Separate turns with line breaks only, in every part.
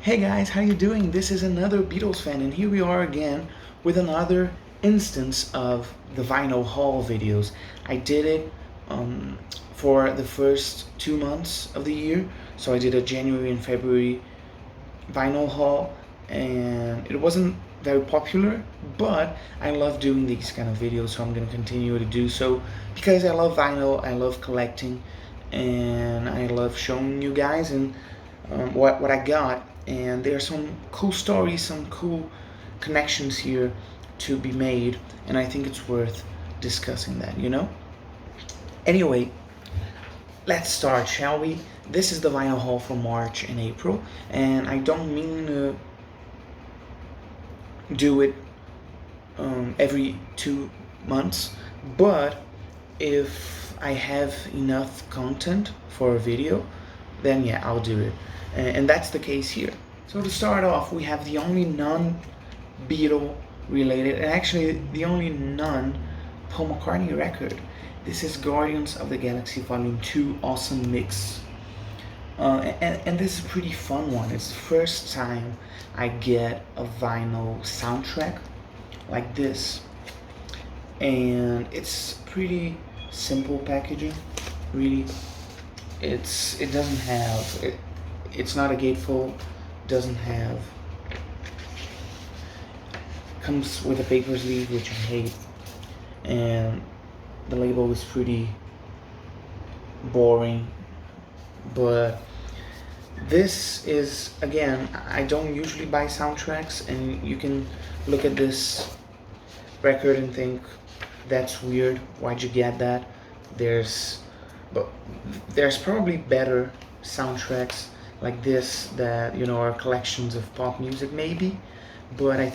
Hey guys, how you doing? This is another Beatles fan, and here we are again with another instance of the vinyl haul videos. I did it for the first 2 months of the year, so I did a January and February vinyl haul, and it wasn't very popular, but I love doing these kind of videos, so I'm gonna continue to do so because I love vinyl, I love collecting, and I love showing you guys and what I got. And there's some cool stories, some cool connections here to be made, and I think it's worth discussing that. Anyway, let's start, shall we? This is the vinyl haul for March and April, and I don't mean to do it every 2 months, but if I have enough content for a video, then yeah, I'll do it. And that's the case here. So to start off, we have the only non-Beatle related, and actually the only non-Paul McCartney record. This is Guardians of the Galaxy Volume 2 Awesome Mix. And this is a pretty fun one. It's the first time I get a vinyl soundtrack like this. And it's pretty simple packaging, really. It doesn't have it's not a gatefold, doesn't have, comes with a paper sleeve, which I hate, and the label is pretty boring. But this is, again, I don't usually buy soundtracks, and you can look at this record and think, that's weird, why'd you get that? But there's probably better soundtracks like this that are collections of pop music maybe, but I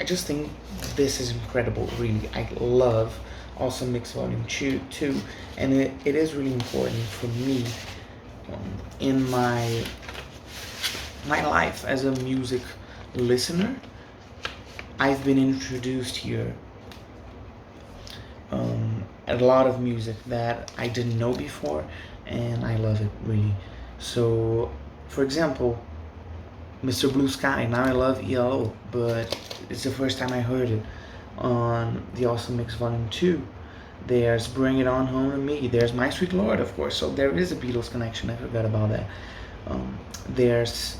just think this is incredible. Really, I love Awesome Mix Volume 2, and it is really important for me in my life as a music listener. I've been introduced here a lot of music that I didn't know before, and I love it really. So, for example, Mr. Blue Sky. Now I love ELO, but it's the first time I heard it on the Awesome Mix Volume 2. There's Bring It On Home to Me. There's My Sweet Lord, of course. So there is a Beatles connection. I forgot about that. There's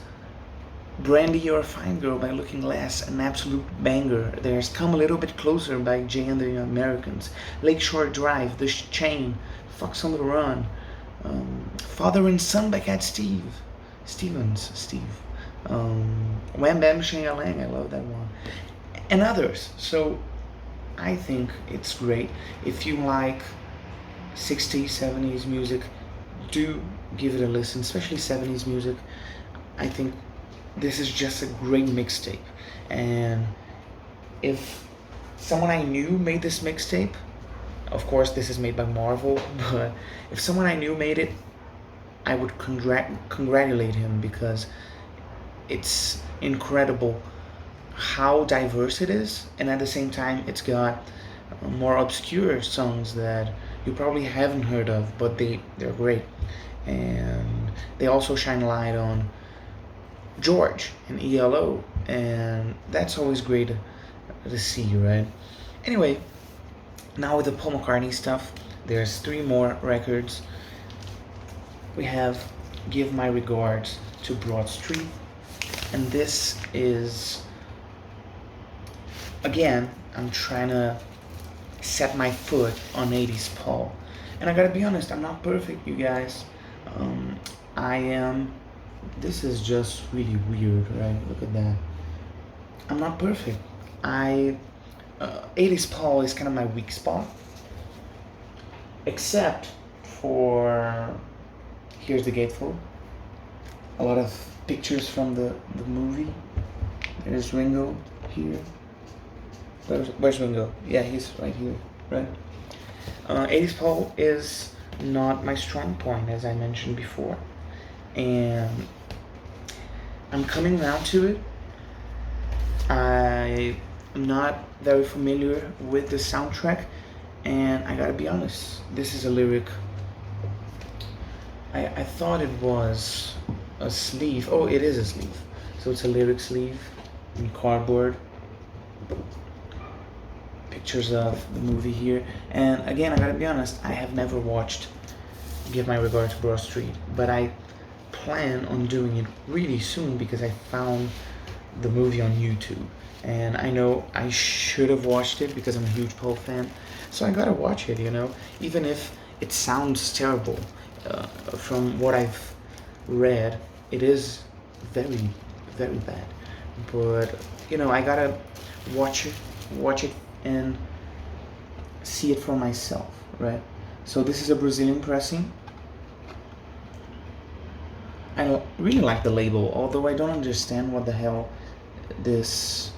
Brandy, You're a Fine Girl by Looking Glass, an absolute banger. There's Come a Little Bit Closer by Jay and the Americans. Lakeshore Drive, The Chain, Fox on the Run, Father and Son by Cat Steve. Wham Bam Shang-a-Lang, I love that one. And others. So I think it's great. If you like 60s, 70s music, do give it a listen, especially 70s music. I think this is just a great mixtape. And if someone I knew made this mixtape, of course this is made by Marvel, but if someone I knew made it, I would congratulate him, because it's incredible how diverse it is, and at the same time it's got more obscure songs that you probably haven't heard of, but they're great. And they also shine a light on George and ELO, and that's always great to see, right? Anyway, now with the Paul McCartney stuff, there's 3 more records. We have Give My Regards to Broad Street, and this is, again, I'm trying to set my foot on 80s Paul. And I gotta be honest, I'm not perfect, you guys. This is just really weird, right? Look at that. I'm not perfect. 80s Paul is kind of my weak spot. Except for, here's the gatefold. A lot of pictures from the movie. There's Ringo here. Where's Ringo? Yeah, he's right here, right? 80s Paul is not my strong point, as I mentioned before. And I'm coming around to it. I'm not very familiar with the soundtrack, and I gotta be honest, this is a lyric. I thought it was a sleeve. Oh, it is a sleeve. So it's a lyric sleeve in cardboard. Pictures of the movie here. And again, I gotta be honest, I have never watched Give My Regard to Broad Street, but I plan on doing it really soon because I found the movie on YouTube. And I know I should have watched it because I'm a huge Poe fan. So I gotta watch it, even if it sounds terrible. From what I've read, it is very, very bad. But, I gotta watch it and see it for myself, right? So this is a Brazilian pressing. I really like the label, although I don't understand what the hell this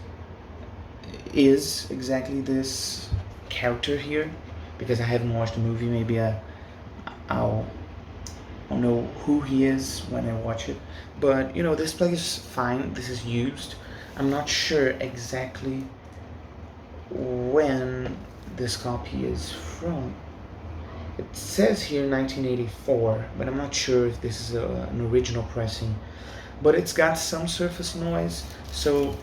is exactly, this character here, because I haven't watched the movie. Maybe I'll know who he is when I watch it. But this plays fine. This is used. I'm not sure exactly when this copy is from. It says here 1984, but I'm not sure if this is an original pressing. But it's got some surface noise, so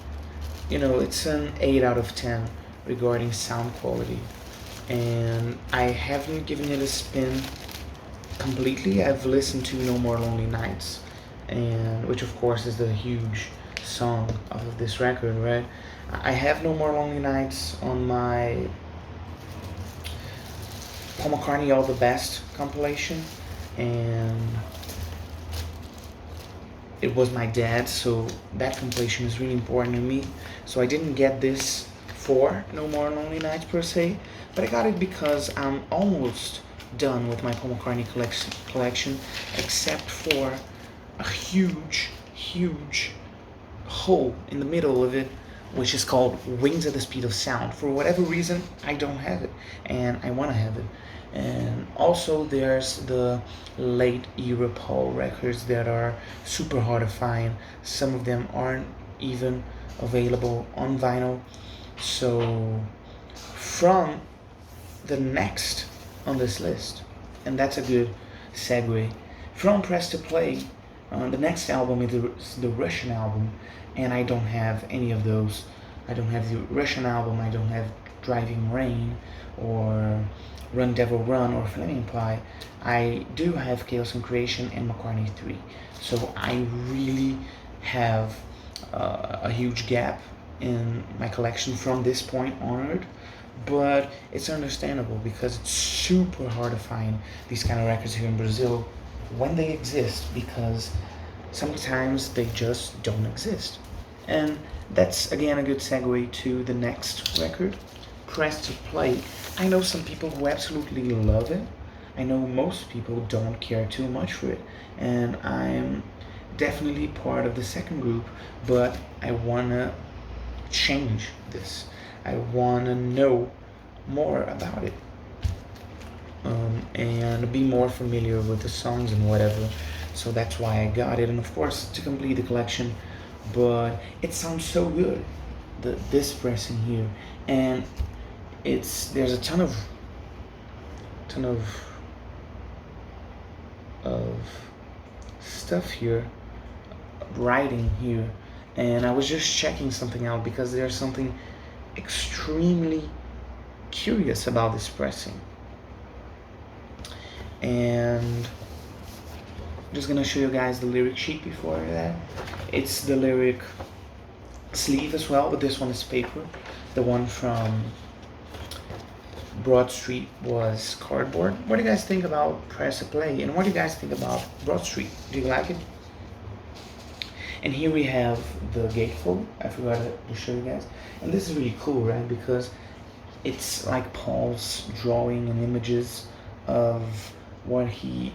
it's an 8 out of 10 regarding sound quality. And I haven't given it a spin completely. I've listened to No More Lonely Nights, and which of course is the huge song of this record, right? I have No More Lonely Nights on my Paul McCartney All the Best compilation, and it was my dad's, so that compilation is really important to me. So I didn't get this for No More Lonely Nights per se, but I got it because I'm almost done with my Paul McCartney collection, except for a huge hole in the middle of it, which is called Wings at the Speed of Sound. For whatever reason, I don't have it, and I want to have it. And also there's the late era Paul records that are super hard to find. Some of them aren't even available on vinyl. So from the next on this list, and that's a good segue, from Press to Play, the next album is the Russian album, and I don't have any of those. I don't have the Russian album, I don't have Driving Rain, or Run Devil Run, or Flaming Pie. I do have Chaos and Creation and McCartney 3. So I really have a huge gap in my collection from this point onward. But it's understandable because it's super hard to find these kind of records here in Brazil when they exist, because sometimes they just don't exist. And that's again a good segue to the next record, Press to Play. I know some people who absolutely love it. I know most people don't care too much for it, and I'm definitely part of the second group, but I wanna change this. I wanna know more about it, and be more familiar with the songs and whatever. So that's why I got it, and of course to complete the collection. But it sounds so good, this pressing here, and there's a ton of stuff here, writing here, and I was just checking something out because there's something extremely curious about this pressing, and I'm just gonna show you guys the lyric sheet before that. It's the lyric sleeve as well, but this one is paper. The one from Broad Street was cardboard. What do you guys think about Press to Play, and what do you guys think about Broad Street? Do you like it? And here we have the gatefold. I forgot to show you guys, and this is really cool, right? Because it's like Paul's drawing and images of what he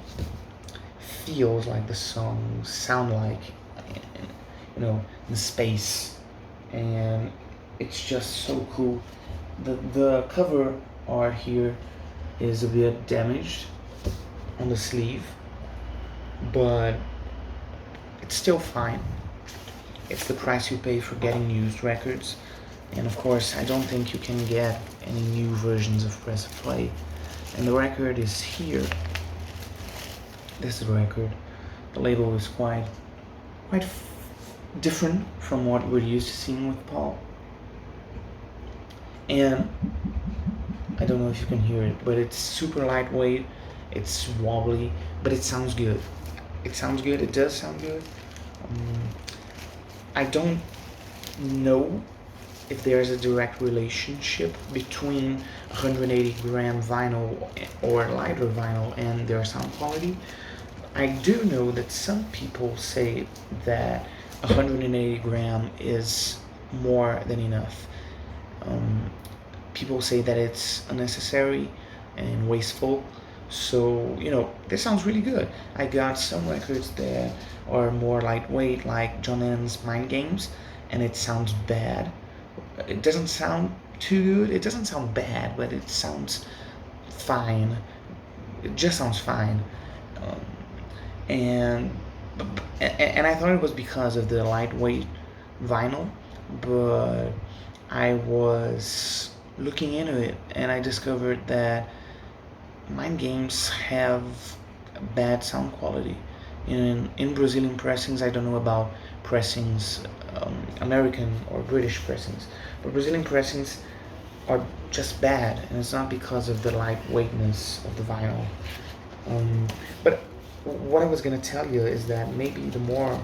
feels like the songs sound like, in space, and it's just so cool. The cover art here is a bit damaged on the sleeve, but it's still fine. It's the price you pay for getting used records, and of course I don't think you can get any new versions of Press to Play. And the record is here. This is the record. The label is quite quite different from what we're used to seeing with Paul. And I don't know if you can hear it, but it's super lightweight, it's wobbly, but it sounds good. It sounds good, it does sound good. I don't know if there's a direct relationship between 180 gram vinyl or lighter vinyl and their sound quality. I do know that some people say that 180 gram is more than enough. People say that it's unnecessary and wasteful. So, this sounds really good. I got some records that are more lightweight, like John Lennon's Mind Games, and it sounds bad. It doesn't sound too good. It doesn't sound bad, but it sounds fine. It just sounds fine. Um, and and I thought it was because of the lightweight vinyl, but I was looking into it and I discovered that Mind Games have bad sound quality. In Brazilian pressings, I don't know about pressings, American or British pressings, but Brazilian pressings are just bad, and it's not because of the lightweightness of the vinyl. But what I was gonna tell you is that maybe the more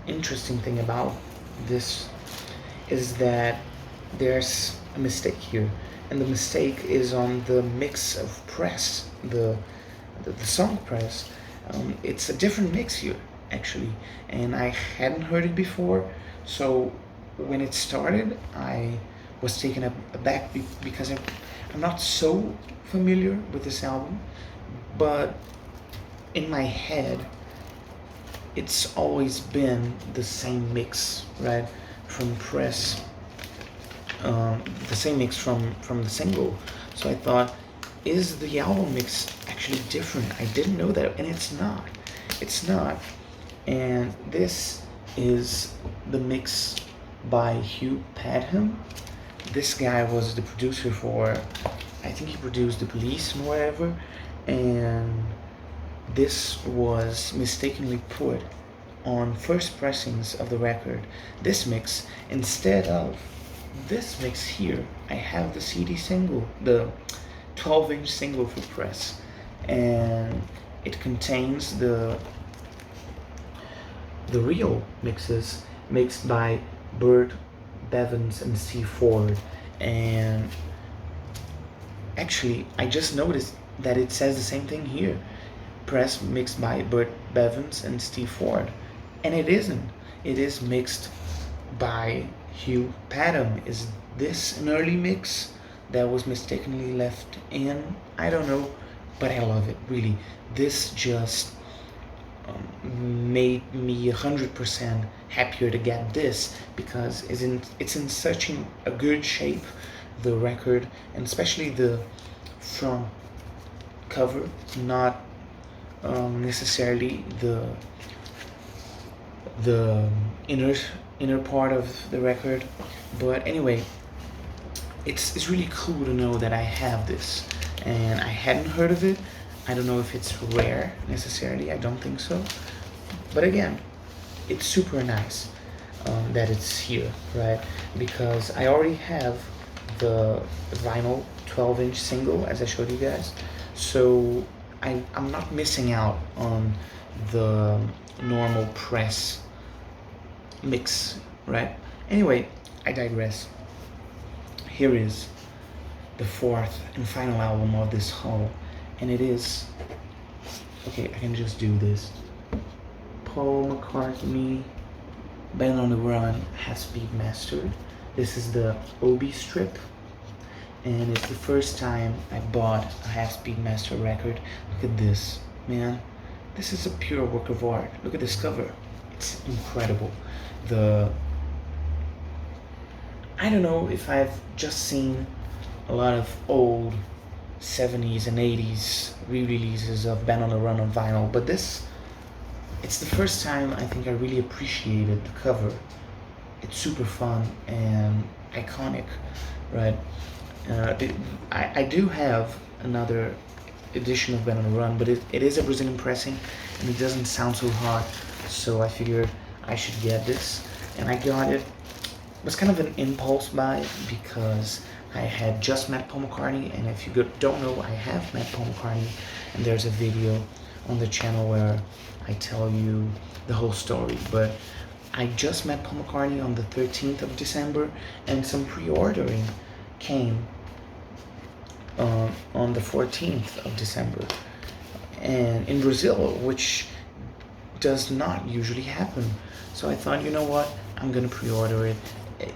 interesting thing about this is that there's a mistake here, and the mistake is on the mix of press, the song press. It's a different mix here, actually, and I hadn't heard it before. So when it started, I was taken aback because I'm not so familiar with this album, but in my head, it's always been the same mix, right? From press, the same mix from the single. So I thought, is the album mix actually different? I didn't know that, and it's not. It's not. And this is the mix by Hugh Padgham. This guy was the producer for, I think he produced The Police and whatever, and this was mistakenly put on first pressings of the record. This mix, instead of this mix here, I have the CD single, the 12-inch single for press, and it contains the real mixes mixed by Burt Bevins and Steve Ford. And actually, I just noticed that it says the same thing here, press mixed by Burt Bevins and Steve Ford, and it isn't. It is mixed by Hugh Padgham. Is this an early mix that was mistakenly left in? I don't know, but I love it, really. This just made me 100% happier to get this, because it's in such a good shape, the record, and especially the front cover, not necessarily the inner part of the record. But anyway, it's really cool to know that I have this, and I hadn't heard of it. I don't know if it's rare necessarily, I don't think so, but again, it's super nice that it's here, right? Because I already have the vinyl 12-inch single, as I showed you guys, so I'm not missing out on the normal press mix, right? Anyway, I digress. Here is the fourth and final album of this haul, and it is, okay, I can just do this, Paul McCartney, Band on the Run, Half-Speed Mastered. This is the Obi strip, and it's the first time I bought a Half-Speed Master record. Look at this, man. This is a pure work of art. Look at this cover. It's incredible. I don't know if I've just seen a lot of old 70s and 80s re-releases of Band on the Run on vinyl, but it's the first time I think I really appreciated the cover. It's super fun and iconic, right? I do have another edition of Band on the Run, but it is a Brazilian pressing, and it doesn't sound so hot. so I figured I should get this, and I got it. It was kind of an impulse buy because I had just met Paul McCartney, and if you don't know, I have met Paul McCartney, and there's a video on the channel where I tell you the whole story. But I just met Paul McCartney on the 13th of December, and some pre-ordering came on the 14th of December, and in Brazil, which does not usually happen. So I thought, you know what, I'm gonna pre-order it.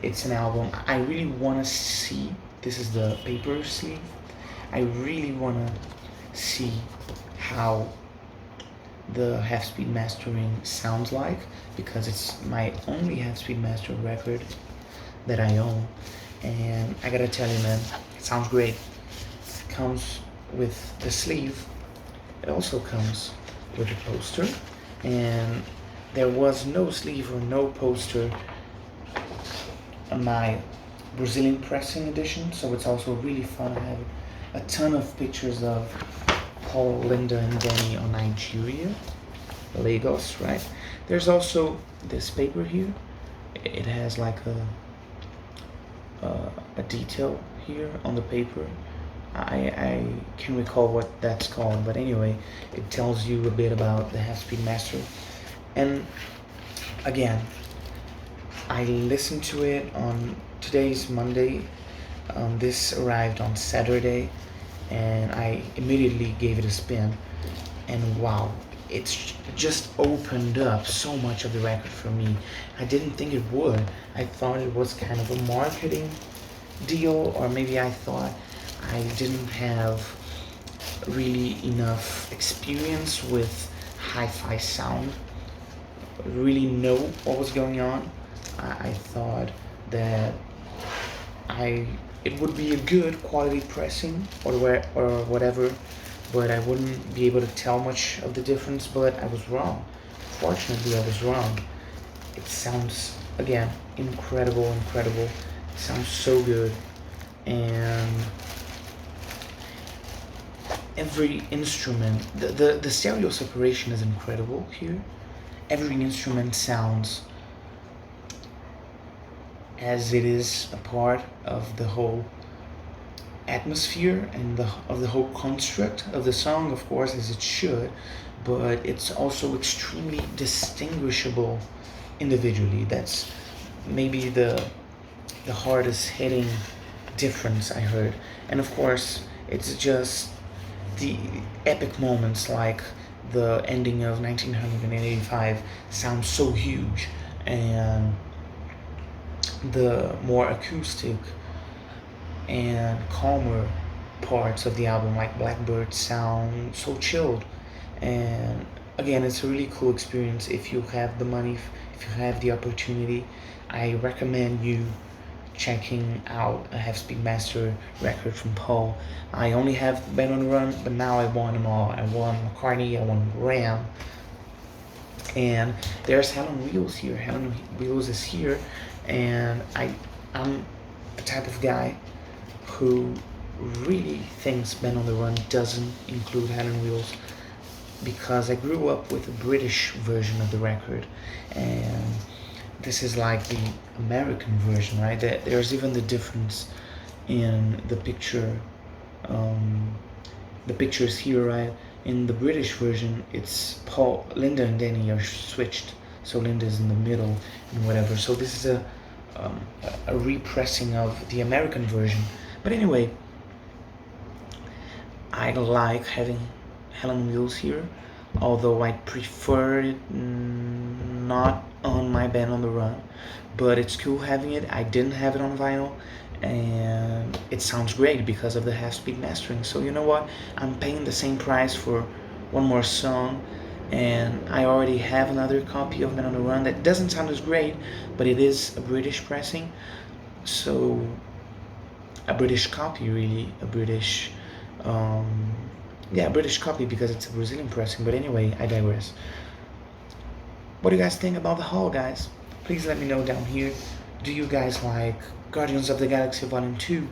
It's an album I really want to see. This is the paper sleeve. I really want to see how the half-speed mastering sounds like, because it's my only half-speed master record that I own, and I gotta tell you, man, it sounds great. It comes with the sleeve. It also comes with a poster, and there was no sleeve or no poster on my Brazilian pressing edition, so it's also really fun. I have a ton of pictures of Paul, Linda, and Danny on Nigeria, Lagos, right? There's also this paper here. It has like a detail here on the paper. I can't recall what that's called, but anyway, it tells you a bit about the half-speed master. And again, I listened to it on today's Monday. This arrived on Saturday, and I immediately gave it a spin. And wow, it's just opened up so much of the record for me. I didn't think it would. I thought it was kind of a marketing deal, or maybe I thought I didn't have really enough experience with hi-fi sound, really know what was going on. I thought that it would be a good quality pressing or whatever, but I wouldn't be able to tell much of the difference. But I was wrong. Fortunately, I was wrong. It sounds, again, incredible. It sounds so good, and every instrument, the stereo separation is incredible here. Every instrument sounds as it is a part of the whole atmosphere and of the whole construct of the song, of course, as it should, but it's also extremely distinguishable individually. That's maybe the hardest hitting difference I heard. And of course, it's just the epic moments like the ending of 1985 sounds so huge, and the more acoustic and calmer parts of the album like Blackbird sound so chilled. And again, it's a really cool experience. If you have the money, if you have the opportunity, I recommend you checking out a half-speed master record from Paul. I only have been on the run, but now I want them all. I want McCartney, I want Ram, and there's Helen Wheels here. Helen Wheels is here, and I'm the type of guy who really thinks Ben on the Run doesn't include Helen Wheels, because I grew up with a British version of the record, and this is like the American version, right? There's even the difference in the picture. The pictures here, right? In the British version, it's Paul, Linda, and Danny are switched, so Linda's in the middle and whatever. So this is a repressing of the American version. But anyway, I like having Helen Wheels here, although I prefer it not on my Band on the Run, but it's cool having it. I didn't have it on vinyl, and it sounds great because of the half-speed mastering. So you know what, I'm paying the same price for one more song, and I already have another copy of Men on the Run that doesn't sound as great, but it is a British pressing, so a British copy, really, a British British copy, because it's a Brazilian pressing. But anyway, I digress. What do you guys think about the haul, guys? Please let me know down here. Do you guys like Guardians of the Galaxy Volume 2?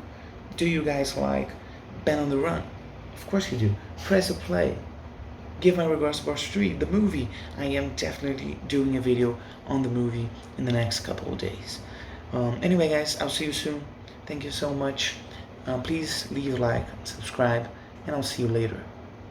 Do you guys like Ben on the Run? Of course you do. Press a play. give my regards to Part 3, the movie. I am definitely doing a video on the movie in the next couple of days. Anyway, guys, I'll see you soon. Thank you so much. Please leave a like, subscribe, and I'll see you later.